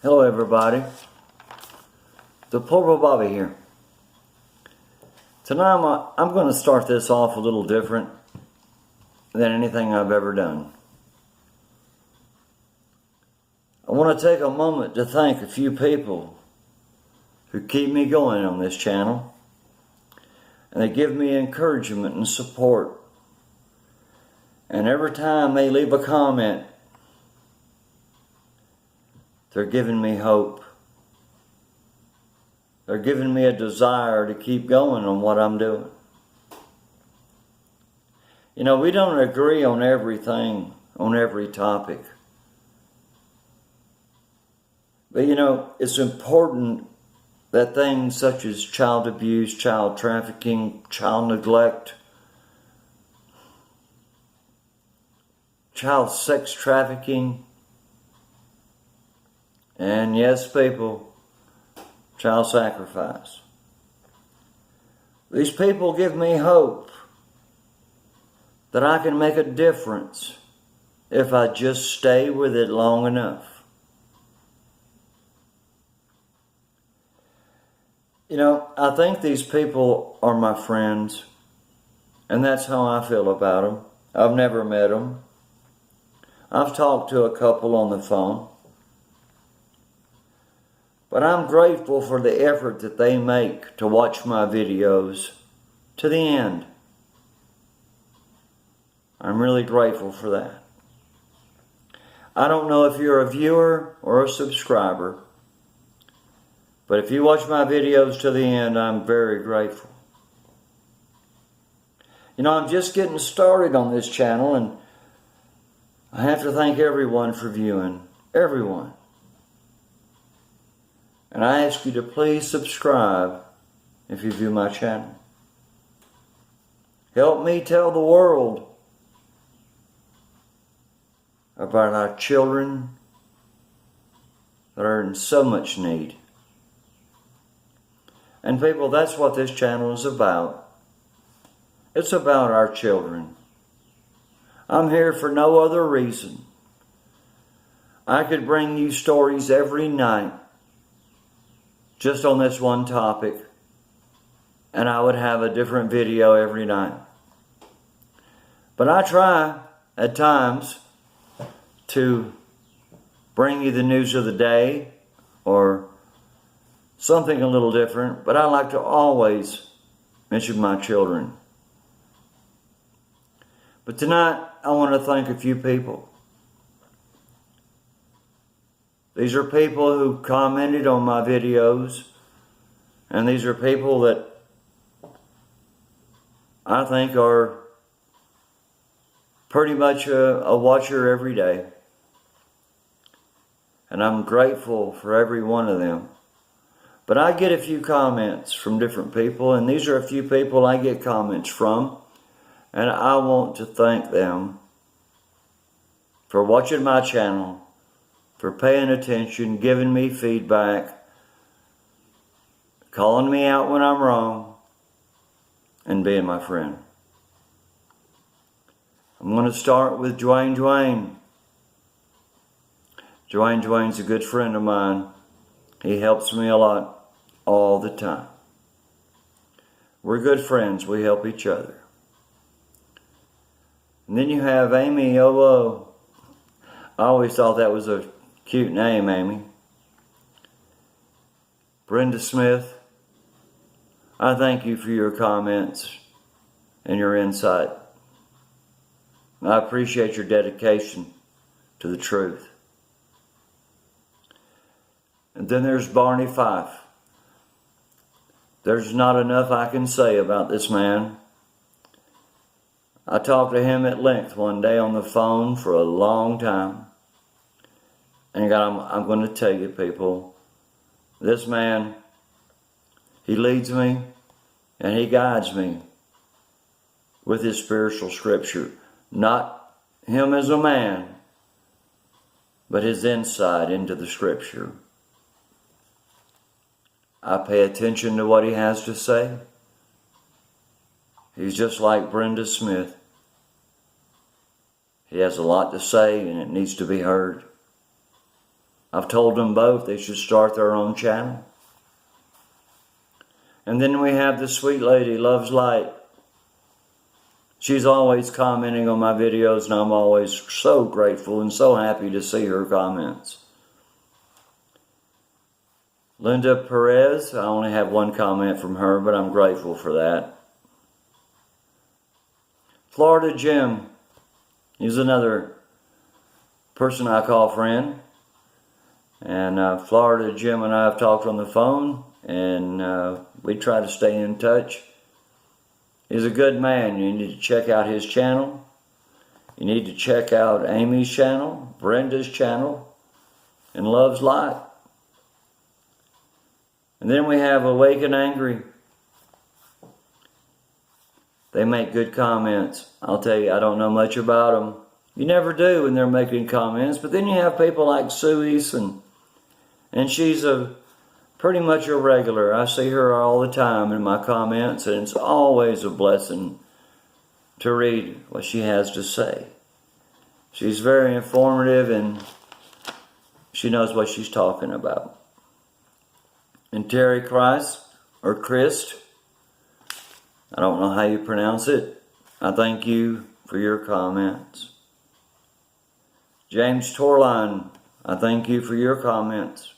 Hello everybody, the Portable Bobby here. Tonight I'm going to start this off a little different than anything I've ever done. I want to take a moment to thank a few people who keep me going on this channel, and they give me encouragement and support. And every time they leave a comment, they're giving me hope. They're giving me a desire to keep going on what I'm doing. You know, we don't agree on everything, on every topic. But you know, it's important that things such as child abuse, child trafficking, child neglect, child sex trafficking, and yes, people, child sacrifice. These people give me hope that I can make a difference if I just stay with it long enough. You know, I think these people are my friends, and that's how I feel about them. I've never met them. I've talked to a couple on the phone. But I'm grateful for the effort that they make to watch my videos to the end. I'm really grateful for that. I don't know if you're a viewer or a subscriber, but if you watch my videos to the end, I'm very grateful. You know, I'm just getting started on this channel, and I have to thank everyone for viewing. Everyone. And I ask you to please subscribe if you view my channel. Help me tell the world about our children that are in so much need. And people, that's what this channel is about. It's about our children. I'm here for no other reason. I could bring you stories every night just on this one topic, and I would have a different video every night. But I try at times to bring you the news of the day or something a little different, but I like to always mention my children. But tonight I want to thank a few people. These are people who commented on my videos, and these are people that I think are pretty much a watcher every day. And I'm grateful for every one of them. But I get a few comments from different people, and these are a few people I get comments from, and I want to thank them for watching my channel, for paying attention, giving me feedback, calling me out when I'm wrong, and being my friend. I'm going to start with Dwayne. Dwayne's a good friend of mine. He helps me a lot all the time. We're good friends. We help each other. And then you have Amy Olo. I always thought that was a cute name, Amy. Brenda Smith, I thank you for your comments and your insight. I appreciate your dedication to the truth. And then there's Barney Fife. There's not enough I can say about this man. I talked to him at length one day on the phone for a long time. And I'm going to tell you, people, this man, he leads me and he guides me with his spiritual scripture. Not him as a man, but his insight into the scripture. I pay attention to what he has to say. He's just like Brenda Smith. He has a lot to say, and it needs to be heard. I've told them both they should start their own channel. And then we have the sweet lady, Loves Light. She's always commenting on my videos, and I'm always so grateful and so happy to see her comments. Linda Perez, I only have one comment from her, but I'm grateful for that. Florida Jim, he's another person I call friend. And Florida Jim and I have talked on the phone, and we try to stay in touch. He's a good man. You need to check out his channel. You need to check out Amy's channel, Brenda's channel, and Love's Light. And then we have Awake and Angry. They make good comments. I'll tell you, I don't know much about them. You never do when they're making comments. But then you have people like Sue Eason, and she's pretty much a regular. I see her all the time in my comments, and it's always a blessing to read what she has to say. She's very informative, and she knows what she's talking about. And Terry Christ, or Christ, I don't know how you pronounce it. I thank you for your comments. James Torline, I thank you for your comments.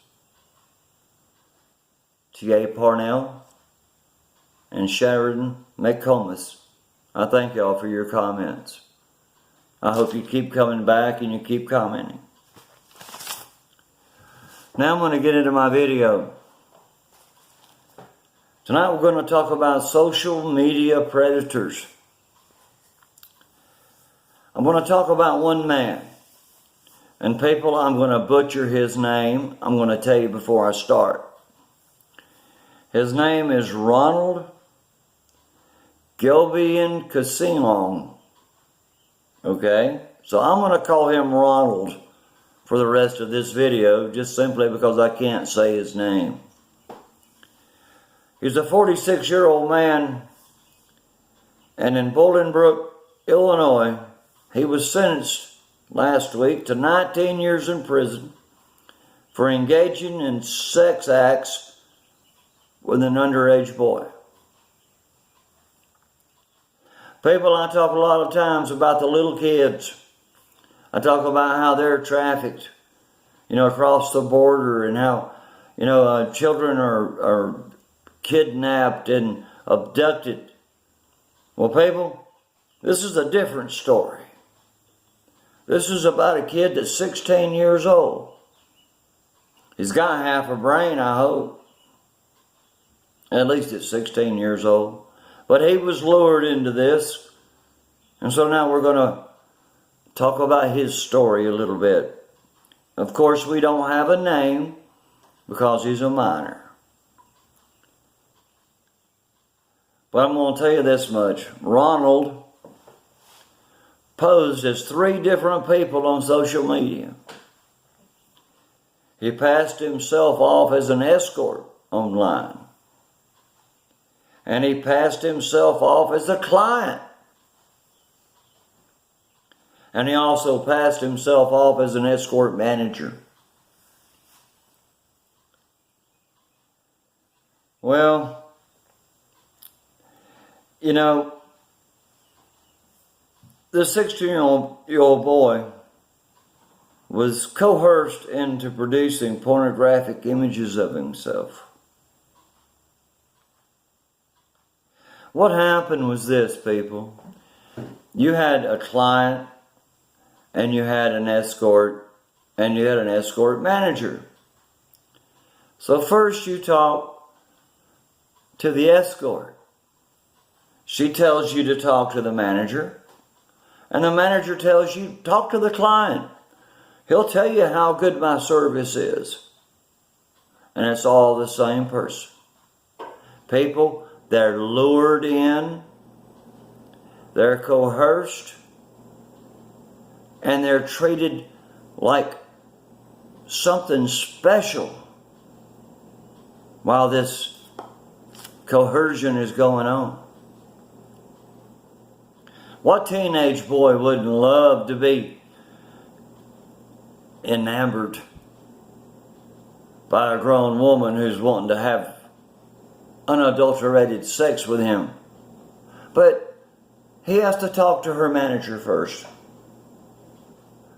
T.A. Parnell and Sheridan McComas, I thank y'all for your comments. I hope you keep coming back and you keep commenting. Now I'm going to get into my video. Tonight we're going to talk about social media predators. I'm going to talk about one man. And people, I'm going to butcher his name. I'm going to tell you before I start. His name is Ronald Gilbian Casilong. Okay? So I'm going to call him Ronald for the rest of this video, just simply because I can't say his name. He's a 46-year-old man, and in Bolingbrook, Illinois, he was sentenced last week to 19 years in prison for engaging in sex acts with an underage boy. People, I talk a lot of times about the little kids. I talk about how they're trafficked, across the border, and how, children are kidnapped and abducted. Well, people, this is a different story. This is about a kid that's 16 years old. He's got half a brain, I hope. At least at 16 years old. But he was lured into this. And so now we're going to talk about his story a little bit. Of course, we don't have a name because he's a minor. But I'm going to tell you this much. Ronald posed as 3 different people on social media. He passed himself off as an escort online. And he passed himself off as a client. And he also passed himself off as an escort manager. Well, the 16-year-old boy was coerced into producing pornographic images of himself. What happened was this, people. You had a client, and you had an escort, and you had an escort manager. So first you talk to the escort. She tells you to talk to the manager, and the manager tells you, talk to the client. He'll tell you how good my service is. And it's all the same person. People, they're lured in, they're coerced, and they're treated like something special while this coercion is going on. What teenage boy wouldn't love to be enamored by a grown woman who's wanting to have unadulterated sex with him. But he has to talk to her manager first.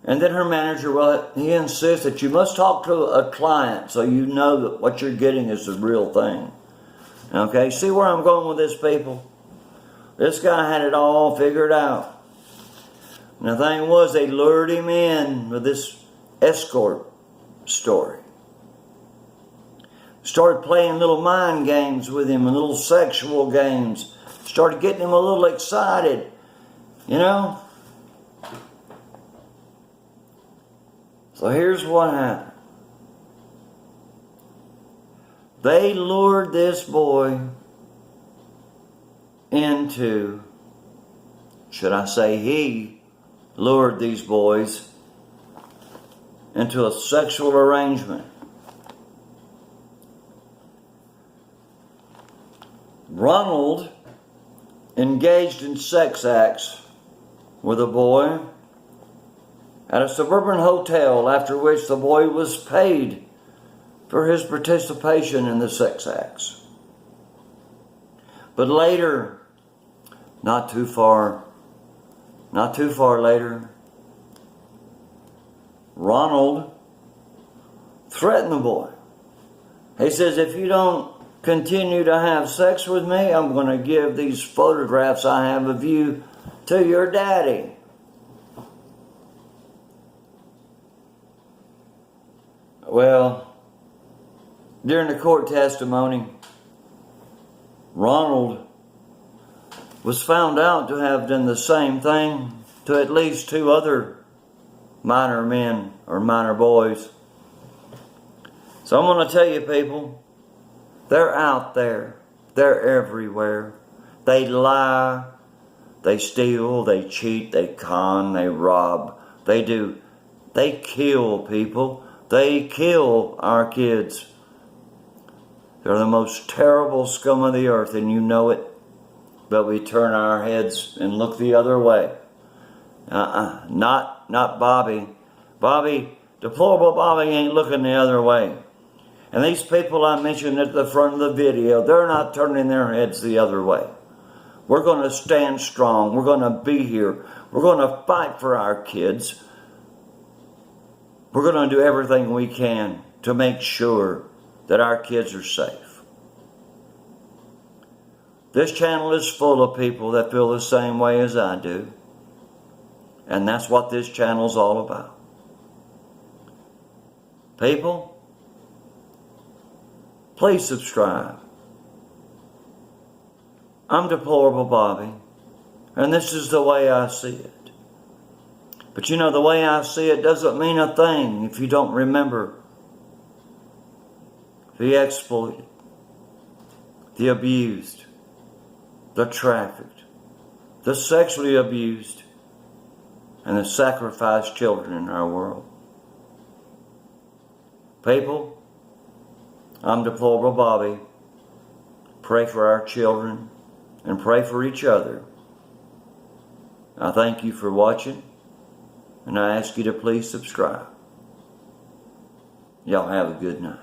And then her manager, well, he insists that you must talk to a client so you know that what you're getting is the real thing. Okay, see where I'm going with this, people? This guy had it all figured out. And the thing was, they lured him in with this escort story. Started playing little mind games with him and little sexual games. Started getting him a little excited, you know? So here's what happened. They lured this boy into, should I say he lured these boys into a sexual arrangement. Ronald engaged in sex acts with a boy at a suburban hotel, after which the boy was paid for his participation in the sex acts. But later, not too far later, Ronald threatened the boy. He says, if you don't continue to have sex with me, I'm going to give these photographs I have of you to your daddy. Well, during the court testimony, Ronald was found out to have done the same thing to at least 2 other minor men or minor boys. So I'm going to tell you, people, they're out there. They're everywhere. They lie, they steal, they cheat, they con, they rob. They kill people. They kill our kids. They're the most terrible scum of the earth, and you know it. But we turn our heads and look the other way. Not Bobby. Deplorable Bobby ain't looking the other way. And these people I mentioned at the front of the video, they're not turning their heads the other way. We're going to stand strong. We're going to be here. We're going to fight for our kids. We're going to do everything we can to make sure that our kids are safe. This channel is full of people that feel the same way as I do. And that's what this channel is all about. People, please subscribe. I'm Deplorable Bobby, and this is the way I see it. But you know, the way I see it doesn't mean a thing if you don't remember the exploited, the abused, the trafficked, the sexually abused, and the sacrificed children in our world. People, I'm Deplorable Bobby. Pray for our children and pray for each other. I thank you for watching, and I ask you to please subscribe. Y'all have a good night.